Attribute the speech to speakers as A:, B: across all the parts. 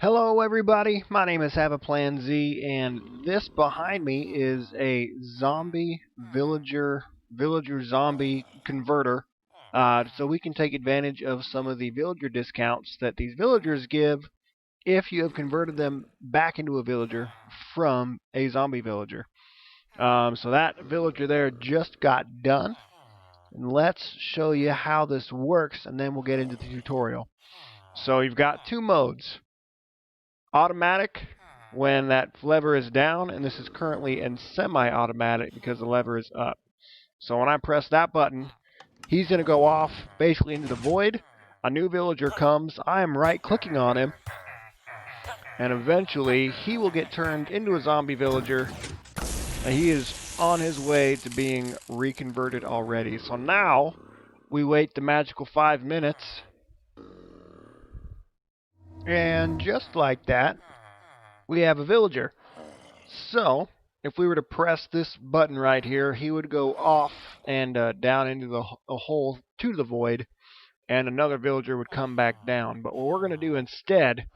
A: Hello everybody, my name is Have a Plan Z, and this behind me is a zombie villager zombie converter. So we can take advantage of some of the villager discounts that these villagers give if you have converted them back into a villager from a zombie villager. So that villager there just got done, and let's show you how this works, and then we'll get into the tutorial. So you've got two modes. Automatic when that lever is down, and this is currently in semi-automatic because the lever is up. So when I press that button, he's going to go off basically into the void. A new villager comes, I am right-clicking on him, and eventually he will get turned into a zombie villager, and he is on his way to being reconverted already. So now we wait the magical 5 minutes, and just like that, we have a villager. So, if we were to press this button right here, he would go off and down into the hole to the void, and another villager would come back down. But what we're going to do instead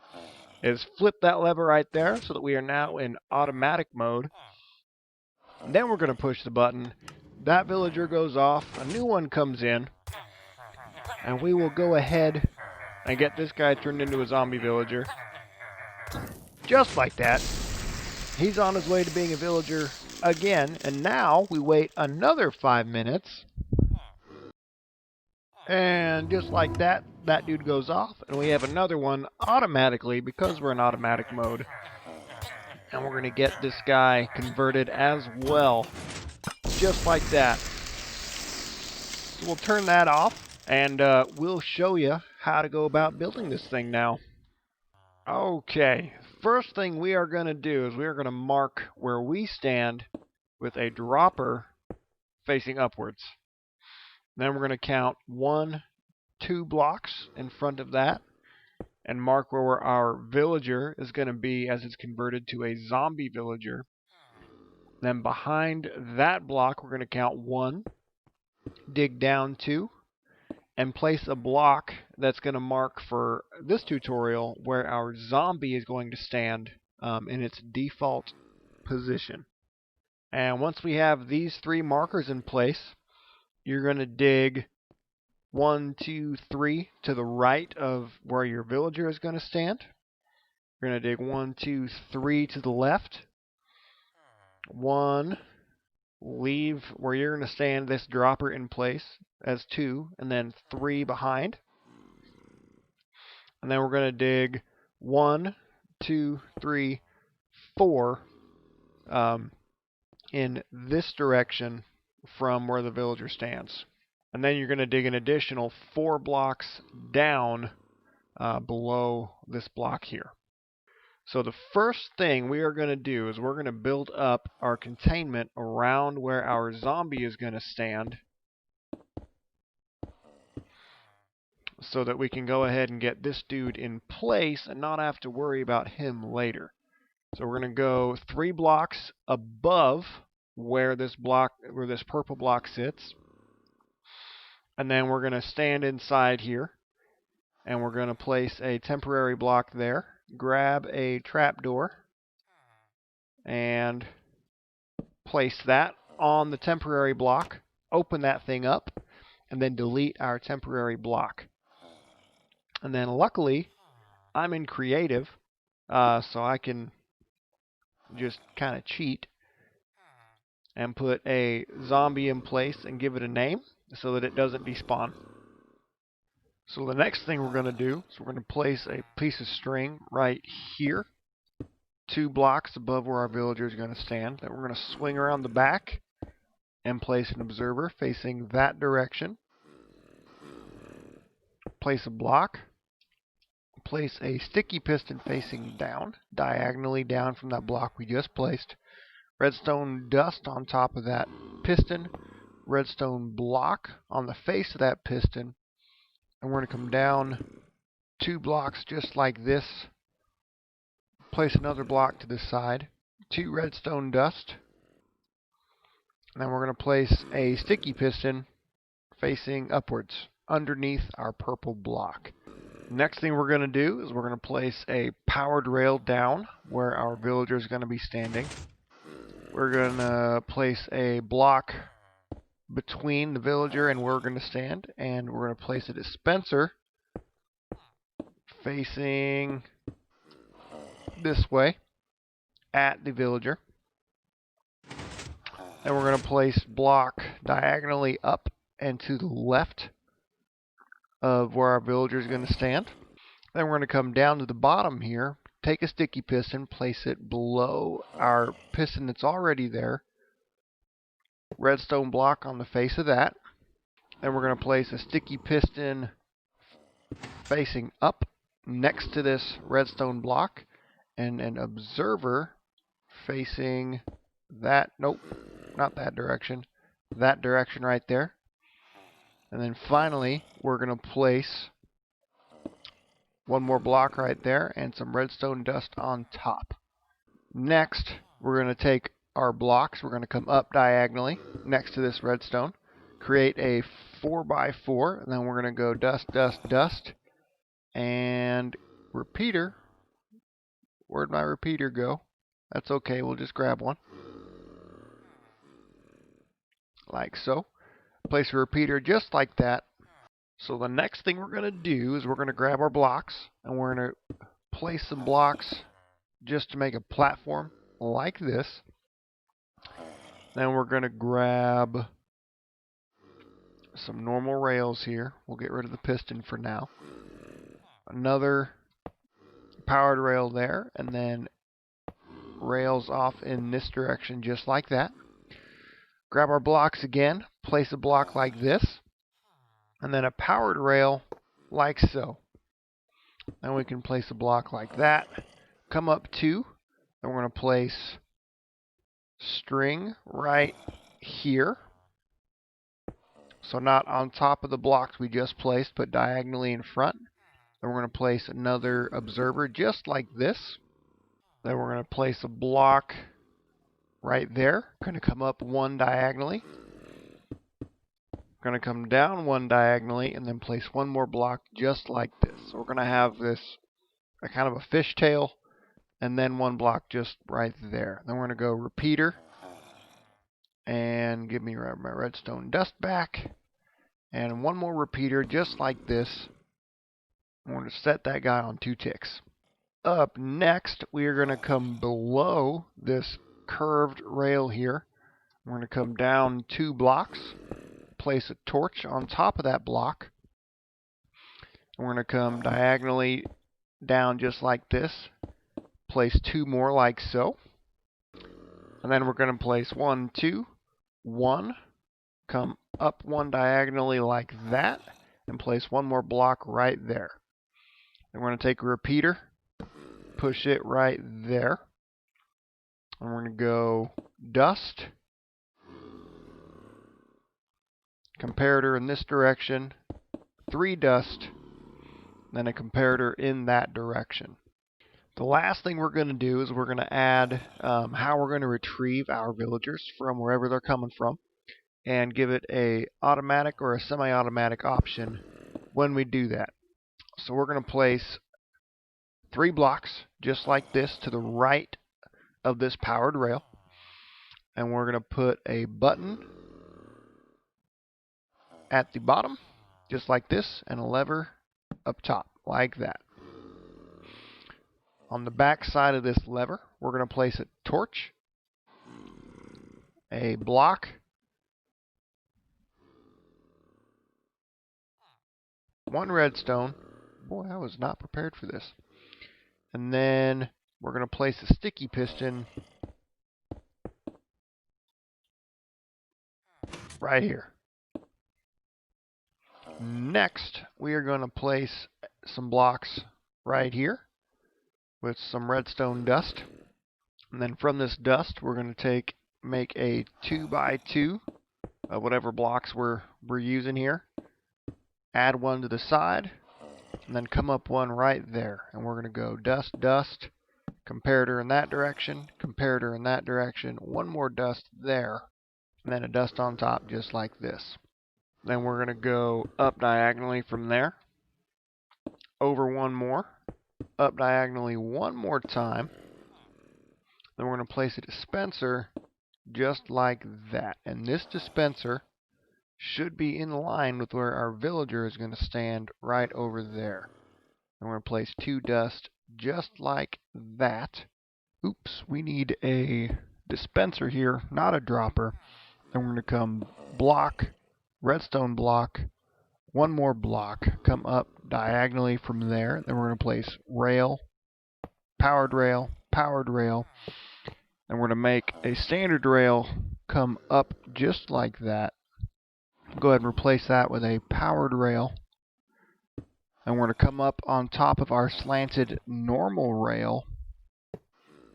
A: is flip that lever right there so that we are now in automatic mode. And then we're going to push the button. That villager goes off, a new one comes in, and we will go ahead and get this guy turned into a zombie villager. Just like that. He's on his way to being a villager again, and now we wait another 5 minutes. And just like that, that dude goes off, and we have another one automatically because we're in automatic mode. And we're going to get this guy converted as well. Just like that. So we'll turn that off, and we'll show you how to go about building this thing now. Okay, first thing we are going to do is we are going to mark where we stand with a dropper facing upwards. Then we're going to count 1, 2 blocks in front of that and mark where our villager is going to be as it's converted to a zombie villager. Then behind that block we're going to count 1, dig down 2, and place a block that's going to mark for this tutorial where our zombie is going to stand in its default position. And once we have these 3 markers in place, you're going to dig 1, 2, 3 to the right of where your villager is going to stand. You're going to dig 1, 2, 3 to the left. 1, leave where you're going to stand this dropper in place as 2, and then 3 behind. And then we're going to dig 1, 2, 3, 4 in this direction from where the villager stands. And then you're going to dig an additional 4 blocks down below this block here. So the first thing we are going to do is we're going to build up our containment around where our zombie is going to stand so that we can go ahead and get this dude in place and not have to worry about him later. So we're going to go 3 blocks above where this purple block sits. And then we're going to stand inside here, and we're going to place a temporary block there, grab a trapdoor, and place that on the temporary block, open that thing up, and then delete our temporary block. And then luckily, I'm in creative, so I can just kind of cheat and put a zombie in place and give it a name so that it doesn't despawn. So the next thing we're going to do is we're going to place a piece of string right here, 2 blocks above where our villager is going to stand. Then we're going to swing around the back and place an observer facing that direction. Place a block. Place a sticky piston facing down, diagonally down from that block we just placed. Redstone dust on top of that piston. Redstone block on the face of that piston. And we're going to come down 2 blocks just like this. Place another block to this side. 2 redstone dust. And then we're going to place a sticky piston facing upwards underneath our purple block. Next thing we're going to do is we're going to place a powered rail down where our villager is going to be standing. We're going to place a block between the villager and where we're going to stand, and we're going to place a dispenser facing this way at the villager. And we're going to place block diagonally up and to the left of where our villager is going to stand. Then we're going to come down to the bottom here, take a sticky piston, place it below our piston that's already there. Redstone block on the face of that. Then we're going to place a sticky piston facing up next to this redstone block, and an observer facing that, nope, not that direction right there. And then finally, we're going to place one more block right there and some redstone dust on top. Next, we're going to take our blocks, we're going to come up diagonally next to this redstone, create a 4x4, and then we're going to go dust, dust, dust, and repeater. Where'd my repeater go? That's okay, we'll just grab one. Like so. Place a repeater just like that. So the next thing we're going to do is we're going to grab our blocks, and we're going to place some blocks just to make a platform like this. Then we're going to grab some normal rails here. We'll get rid of the piston for now. Another powered rail there, and then rails off in this direction just like that. Grab our blocks again, place a block like this, and then a powered rail like so. Then we can place a block like that. Come up two, and we're going to place string right here. So not on top of the blocks we just placed, but diagonally in front. Then we're going to place another observer just like this. Then we're going to place a block right there. Going to come up one diagonally. Going to come down one diagonally and then place one more block just like this. So we're going to have this a kind of a fishtail and then one block just right there. Then we're going to go repeater and give me my redstone dust back. And one more repeater just like this. I'm going to set that guy on 2 ticks. Up next, we are going to come below this curved rail here. We're going to come down 2 blocks, place a torch on top of that block. We're going to come diagonally down just like this, place 2 more like so. And then we're going to place 1, 2, 1, come up 1 diagonally like that, and place 1 more block right there. Then we're going to take a repeater, push it right there. And we're going to go dust, comparator in this direction, 3 dust, then a comparator in that direction. The last thing we're going to do is we're going to add how we're going to retrieve our villagers from wherever they're coming from, and give it a automatic or a semi-automatic option when we do that. So we're going to place 3 blocks just like this to the right of this powered rail, and we're going to put a button at the bottom just like this and a lever up top like that. On the back side of this lever, we're going to place a torch, a block, one redstone. Boy, I was not prepared for this. And then we're going to place a sticky piston right here. Next, we are going to place some blocks right here with some redstone dust. And then from this dust, we're going to make a 2x2 of whatever blocks we're using here. Add one to the side, and then come up one right there. And we're going to go dust, dust, comparator in that direction, comparator in that direction, one more dust there, and then a dust on top just like this. Then we're going to go up diagonally from there, over one more, up diagonally one more time. Then we're going to place a dispenser just like that. And this dispenser should be in line with where our villager is going to stand right over there. And we're going to place 2 dust just like that. Oops, we need a dispenser here, not a dropper. Then we're going to come block, redstone block, one more block, come up diagonally from there. Then we're going to place rail, powered rail, powered rail. And we're going to make a standard rail come up just like that. Go ahead and replace that with a powered rail. And we're going to come up on top of our slanted normal rail.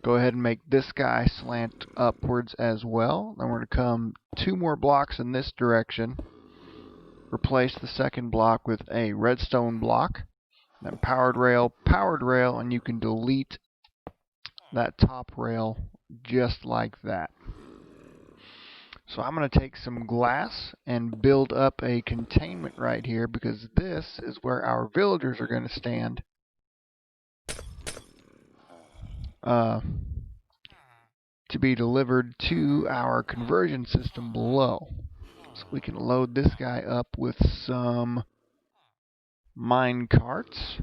A: Go ahead and make this guy slant upwards as well. Then we're going to come 2 more blocks in this direction. Replace the second block with a redstone block. Then powered rail, and you can delete that top rail just like that. So I'm going to take some glass and build up a containment right here, because this is where our villagers are going to stand to be delivered to our conversion system below. So we can load this guy up with some mine carts.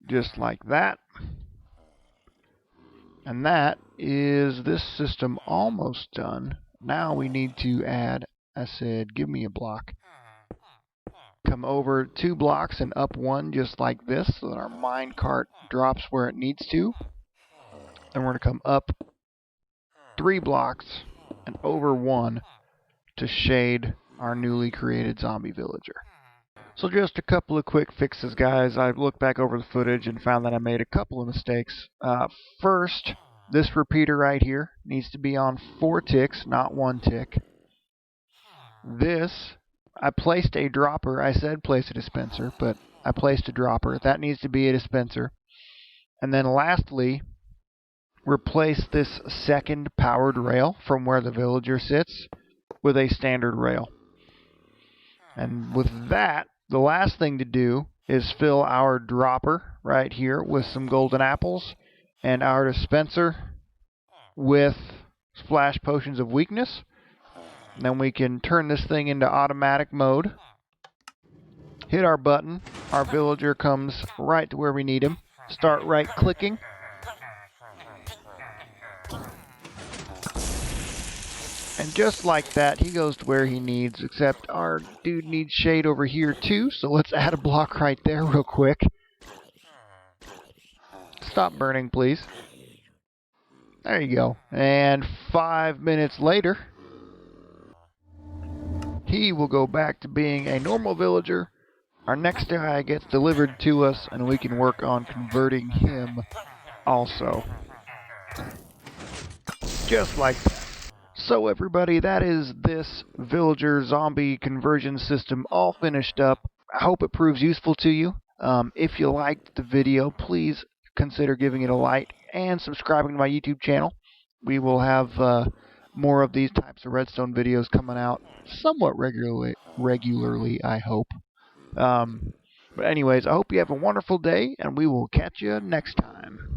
A: Just like that. And that is this system almost done. Now we need to add, I said, give me a block. Come over 2 blocks and up 1 just like this, so that our mine cart drops where it needs to. Then we're going to come up 3 blocks and over 1 to shade our newly created zombie villager. So just a couple of quick fixes, guys. I looked back over the footage and found that I made a couple of mistakes. First, this repeater right here needs to be on 4 ticks, not 1 tick. This, I placed a dropper. I said place a dispenser, but I placed a dropper. That needs to be a dispenser. And then lastly, replace this second powered rail from where the villager sits with a standard rail. And with that, the last thing to do is fill our dropper right here with some golden apples and our dispenser with splash potions of weakness. And then we can turn this thing into automatic mode. Hit our button. Our villager comes right to where we need him. Start right clicking. And just like that, he goes to where he needs, except our dude needs shade over here too, so let's add a block right there real quick. Stop burning, please. There you go. And 5 minutes later, he will go back to being a normal villager. Our next guy gets delivered to us, and we can work on converting him also. Just like that. So everybody, that is this villager zombie conversion system all finished up. I hope it proves useful to you. If you liked the video, please consider giving it a like and subscribing to my YouTube channel. We will have more of these types of redstone videos coming out somewhat regularly, I hope. But anyways, I hope you have a wonderful day, and we will catch you next time.